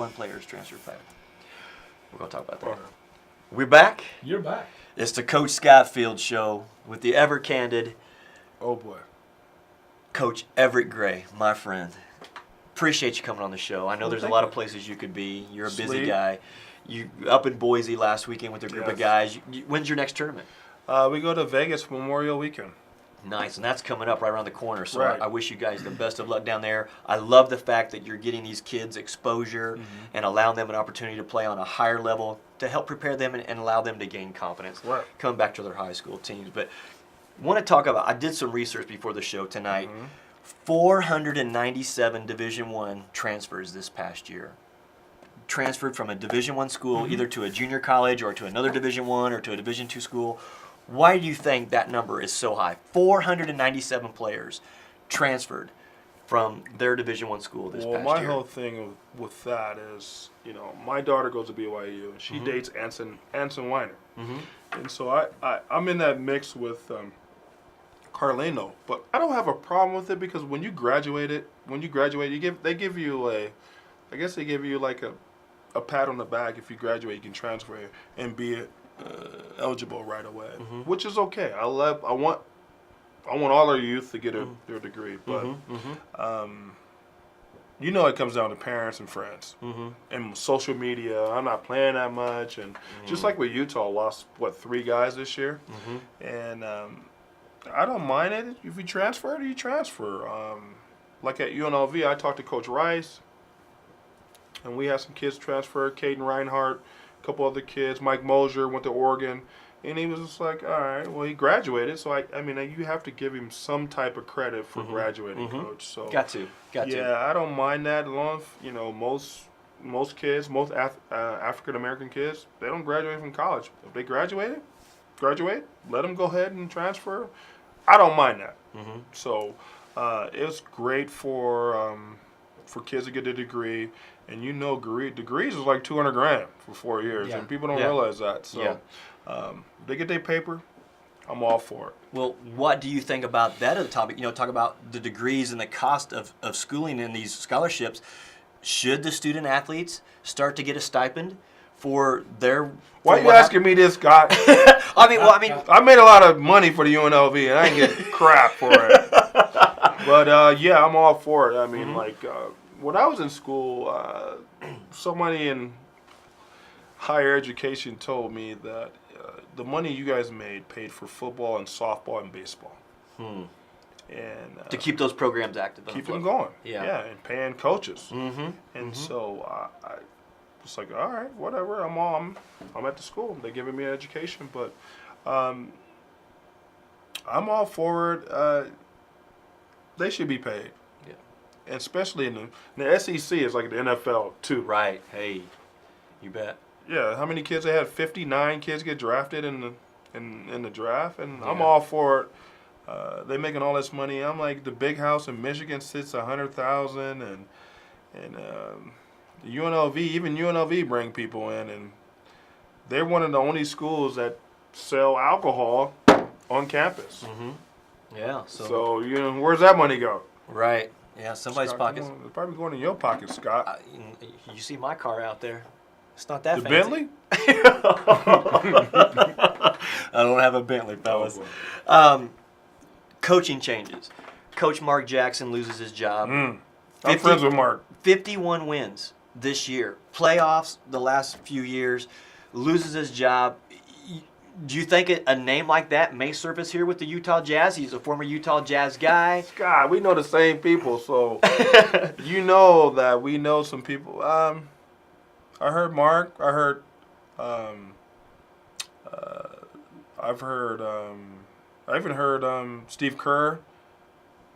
51 players transferred back. We're going to talk about that. We're back. You're back. It's the Coach Scott Field Show with the ever candid. Oh boy. Coach Evric Gray, my friend. Appreciate you coming on the show. I know there's a lot of places you could be. You're a busy guy. You up in Boise last weekend with a group of guys. When's your next tournament? We go to Vegas Memorial Weekend. Nice, and that's coming up right around the corner. So right. I wish you guys the best of luck down there. I love the fact that you're getting these kids exposure and allowing them an opportunity to play on a higher level to help prepare them and allow them to gain confidence. Right. Coming back to their high school teams. But want to talk about, I did some research before the show tonight. 497 Division I transfers this past year. Transferred from a Division I school either to a junior college or to another Division I or to a Division II school. Why do you think that number is so high? 497 players transferred from their Division I school this past year. Well, my whole thing with that is, my daughter goes to BYU and she dates Anson Weiner. And so I'm in that mix with Carlino, but I don't have a problem with it because when you graduate, they give you like a pat on the back. If you graduate, you can transfer and be eligible right away, which is okay. I want all our youth to get their degree, but it comes down to parents and friends and social media. I'm not playing that much, and just like with Utah, lost 3 guys this year, and I don't mind it if you transfer. You transfer. Like at UNLV, I talked to Coach Rice, and we had some kids transfer. Caden Reinhardt, a couple other kids. Mike Mosier went to Oregon, and he was just like, all right, well, he graduated. So, I mean, you have to give him some type of credit for graduating, Coach. So Got to. Yeah, I don't mind that as long as, most kids, most African-American kids, they don't graduate from college. If they graduate, let them go ahead and transfer. I don't mind that. So it was great for kids to get a degree. And degrees is like $200,000 for 4 years, and people don't realize that. So they get their paper, I'm all for it. Well, what do you think about that other topic? Talk about the degrees and the cost of schooling in these scholarships. Should the student athletes start to get a stipend for their? Why are you asking me this, Scott? I made a lot of money for the UNLV, and I didn't get crap for it. But I'm all for it. I mean, when I was in school, somebody in higher education told me that the money you guys paid for football and softball and baseball. And to keep those programs active. Keep them going. Yeah, and paying coaches. So I was like, all right, whatever. I'm at the school. They're giving me an education, but I'm all for it. They should be paid. And especially in the SEC is like the NFL too. Right. Hey, you bet. Yeah. How many kids they had? 59 kids get drafted in the draft, and I'm all for it. They making all this money. I'm like, the big house in Michigan sits $100,000, and UNLV bring people in, and they're one of the only schools that sell alcohol on campus. Yeah. So where's that money go? Right. Yeah, somebody's pockets. It's probably going in your pocket, Scott. You see my car out there. It's not that fancy. Bentley? I don't have a Bentley, fellas. Coaching changes. Coach Mark Jackson loses his job. I'm friends with Mark. 51 wins this year. Playoffs the last few years. Loses his job. Do you think a name like that may surface here with the Utah Jazz? He's a former Utah Jazz guy. God, we know the same people, so that we know some people. I heard Mark. I heard. I even heard Steve Kerr.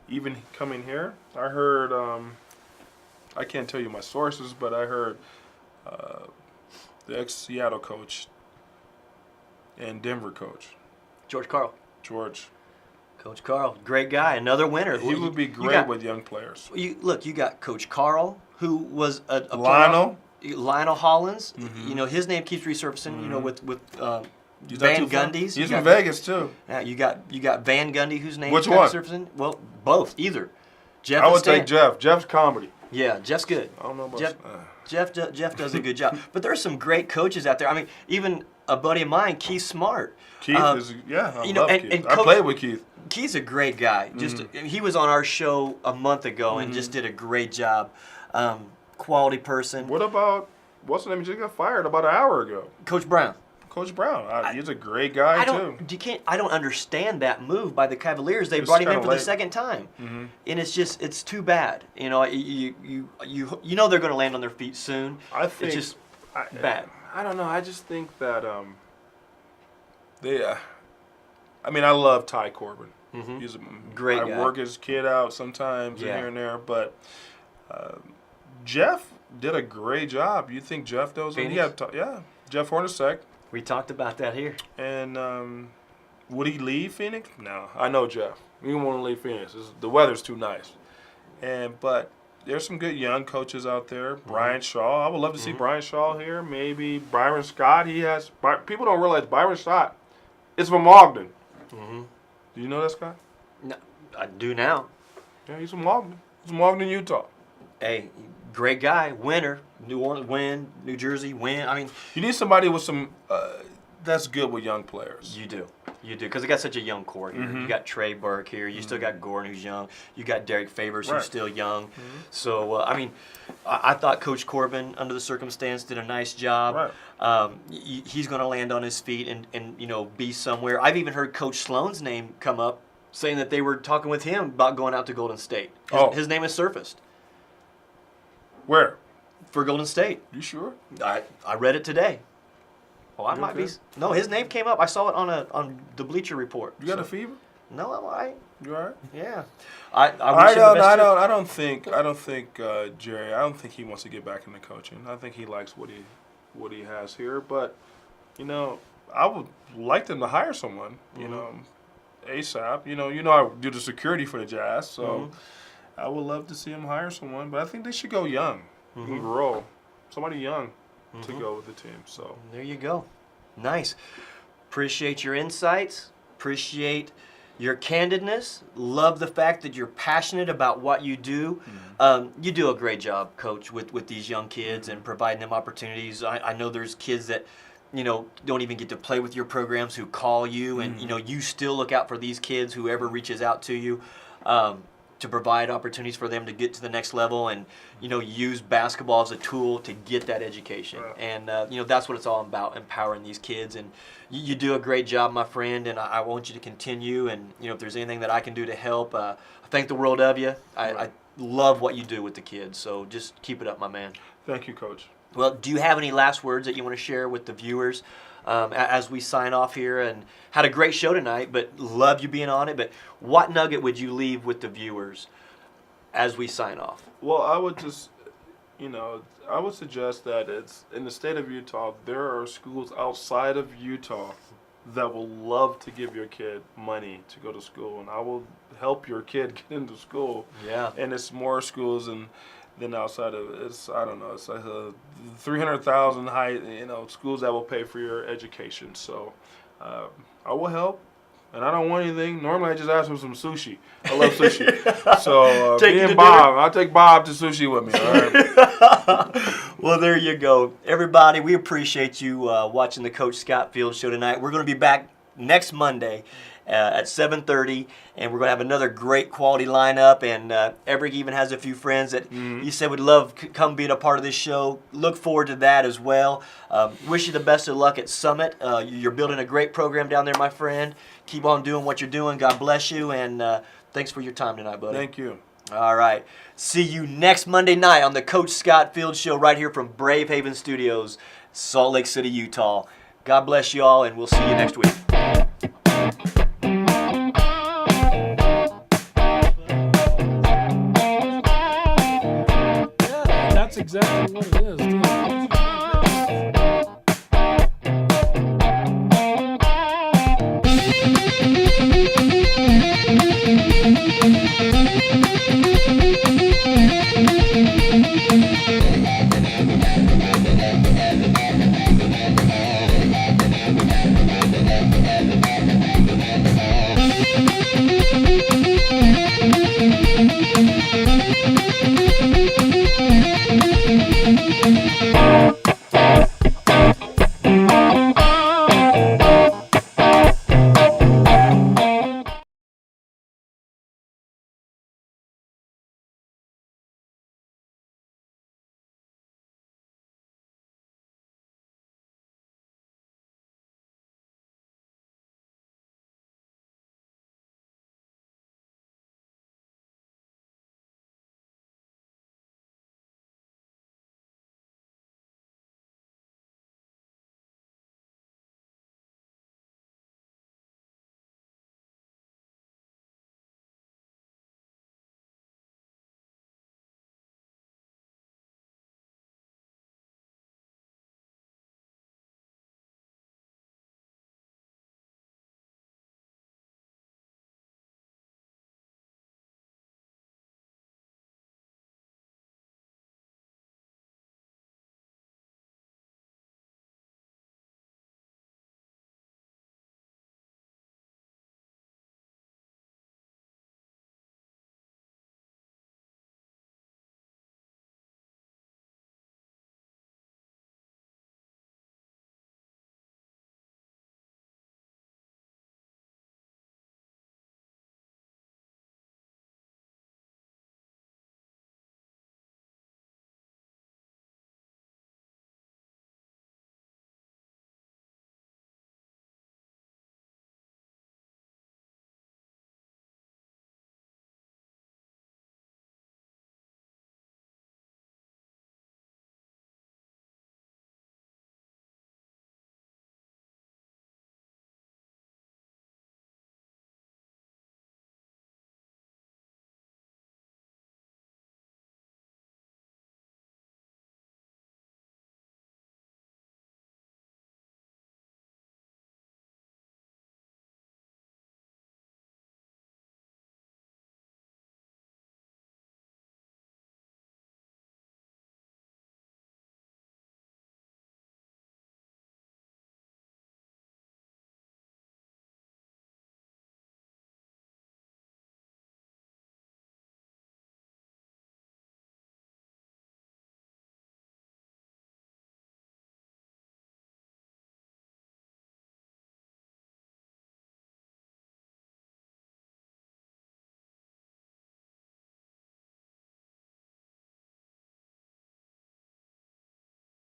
Even coming here, I heard. I can't tell you my sources, but I heard the ex-Seattle coach. And Denver coach. George Karl. Coach Karl, great guy, another winner. He would be great with young players. You got Coach Karl, who was a Lionel Hollins. His name keeps resurfacing. With Van Gundy's. He's in Vegas too. Yeah, you got Van Gundy, whose name keeps resurfacing. Well, both, either. I would take Jeff. Jeff's comedy. Yeah, Jeff's good. I don't know about Jeff does a good job. But there's some great coaches out there. I mean, even a buddy of mine, Keith Smart. Keith is, yeah, I love Keith. And I played with Keith. Keith's a great guy. He was on our show a month ago and just did a great job. Quality person. What about, what's the name? He just got fired about an hour ago. Coach Brown. Coach Brown. He's a great guy, too. I don't understand that move by the Cavaliers. They brought him in for the second time. And it's too bad. You know, you know they're going to land on their feet soon. I think it's just bad. I don't know. I just think that I mean, I love Ty Corbin. He's a great guy. I work his kid out sometimes here and there, but Jeff did a great job. You think Jeff does? Jeff Hornacek. We talked about that here. And would he leave Phoenix? No, I know Jeff. He won't want to leave Phoenix. The weather's too nice. But there's some good young coaches out there. Brian Shaw. I would love to see Brian Shaw here. Maybe Byron Scott. People don't realize Byron Scott is from Ogden. Do you know that, Scott? No, I do now. Yeah, he's from Ogden. He's from Ogden, Utah. Hey, great guy. Winner. New Orleans win. New Jersey win. I mean, you need somebody with some that's good with young players. You do, because they got such a young core here. You got Trey Burke here. You still got Gordon, who's young. You got Derek Favors, who's still young. So I mean, I thought Coach Corbin, under the circumstance, did a nice job. He's going to land on his feet and be somewhere. I've even heard Coach Sloan's name come up, saying that they were talking with him about going out to Golden State. His name has surfaced. Where? For Golden State. You sure? I read it today. Well, I might be. No, his name came up. I saw it on the Bleacher Report. You got a fever? No, I'm all right. You all right? Yeah. I don't think Jerry. I don't think he wants to get back into coaching. I think he likes what he has here. But I would like them to hire someone. ASAP. I do the security for the Jazz, so I would love to see him hire someone. But I think they should go young and grow. Somebody young to go with the team. So there you go. Nice. Appreciate your insights. Appreciate your candidness. Love the fact that you're passionate about what you do. You do a great job, Coach, with these young kids and providing them opportunities. I know there's kids that don't even get to play with your programs who call you, and you still look out for these kids, whoever reaches out to you, to provide opportunities for them to get to the next level, and use basketball as a tool to get that education. And that's what it's all about, empowering these kids. And you do a great job, my friend, and I want you to continue. And if there's anything that I can do to help, I thank the world of you. I love what you do with the kids, so just keep it up, my man. Thank you, Coach. Well, do you have any last words that you want to share with the viewers as we sign off here? And had a great show tonight, but love you being on it. But what nugget would you leave with the viewers as we sign off? Well, I would just, I would suggest that it's in the state of Utah, there are schools outside of Utah that will love to give your kid money to go to school, and I will help your kid get into school. Yeah. And it's more schools than outside of it. It's it's like 300,000 schools that will pay for your education. So I will help, and I don't want anything. Normally I just ask for some sushi. I love sushi. So me and Bob, I'll take Bob to sushi with me. All right. Well, there you go, everybody. We appreciate you watching the Coach Scott Field Show tonight. We're going to be back next Monday at 7:30, and we're going to have another great quality lineup. And Evric even has a few friends that he said would love to come being a part of this show. Look forward to that as well. Wish you the best of luck at Summit. You're building a great program down there, my friend. Keep on doing what you're doing. God bless you, and thanks for your time tonight, buddy. Thank you. All right. See you next Monday night on the Coach Scott Field Show right here from Brave Haven Studios, Salt Lake City, Utah. God bless you all, and we'll see you next week. That's exactly what it is, too. Thank you. Bye.